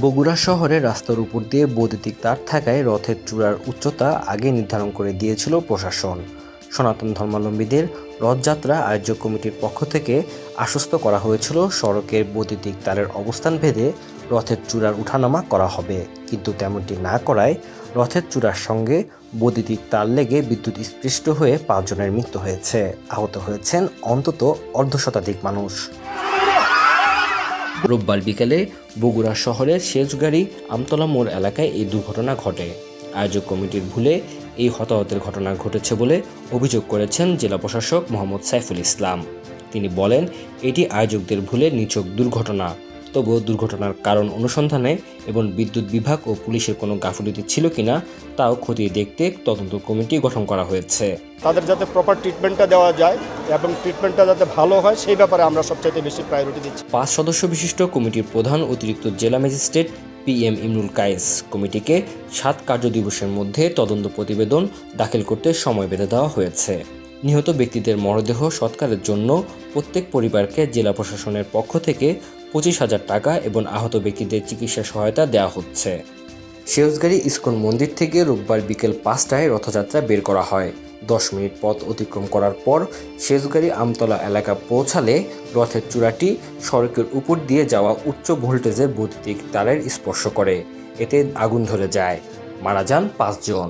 বগুড়া শহরে রাস্তার উপর দিয়ে বৈদ্যুতিক তার থাকায় রথের চূড়ার উচ্চতা আগে নির্ধারণ করে দিয়েছিল প্রশাসন। সনাতন ধর্মাবলম্বীদের রথযাত্রা আয়োজক কমিটির পক্ষ থেকে আশ্বস্ত করা হয়েছিল সড়কের বৈদ্যুতিক তারের অবস্থান ভেদে রথের চূড়ার উঠানামা করা হবে, কিন্তু তেমনটি না করায় রথের চূড়ার সঙ্গে বৈদ্যুতিক তার লেগে বিদ্যুৎ স্পৃষ্ট হয়ে 5 জনের মৃত্যু হয়েছে। আহত হয়েছেন অন্তত অর্ধশতাধিক মানুষ। রোববার বিকেলে বগুড়া শহরের শেষগাড়ি আমতলা মোড় এলাকায় এই দুর্ঘটনা ঘটে। আয়োজক কমিটির ভুলে এই হতাহতের ঘটনা ঘটেছে বলে অভিযোগ করেছেন জেলা প্রশাসক মোহাম্মদ সাইফুল ইসলাম। তিনি বলেন, এটি আয়োজকদের ভুলে নিছক দুর্ঘটনা। তবুও দুর্ঘটনার কারণ অনুসন্ধানে এবং বিদ্যুৎ বিভাগ ও পুলিশের কোনো গাফিলতি ছিল কিনা তাও খতিয়ে দেখতে তদন্ত কমিটি গঠন করা হয়েছে। তাদের যাতে প্রপার ট্রিটমেন্টটা দেওয়া যায় এবং ট্রিটমেন্টটা যাতে ভালো হয় সেই ব্যাপারে আমরা সবচাইতে বেশি প্রায়োরিটি দিচ্ছি। 5 সদস্য বিশিষ্ট কমিটির প্রধান অতিরিক্ত জেলা ম্যাজিস্ট্রেট PM ইমরুল কায়েস কমিটিকে 7 কার্যদিবসের মধ্যে তদন্ত প্রতিবেদন দাখিল করতে সময় বেঁধে দেওয়া হয়েছে। নিহত ব্যক্তিদের মরদেহ সৎকারের জন্য প্রত্যেক পরিবারকে জেলা প্রশাসনের পক্ষ থেকে 25,000 টাকা এবং আহত ব্যক্তিদের চিকিৎসা সহায়তা দেওয়া হচ্ছে। শেষগাড়ি ইস্কন মন্দির থেকে রোববার বিকেল 5টায় রথযাত্রা বের করা হয়। 10 মিনিট পথ অতিক্রম করার পর শেষগাড়ি আমতলা এলাকা পৌঁছালে রথের চূড়াটি সড়কের উপর দিয়ে যাওয়া উচ্চ ভোল্টেজের বৈদ্যুতিক তারের স্পর্শ করে। এতে আগুন ধরে যায়। মারা যান 5 জন।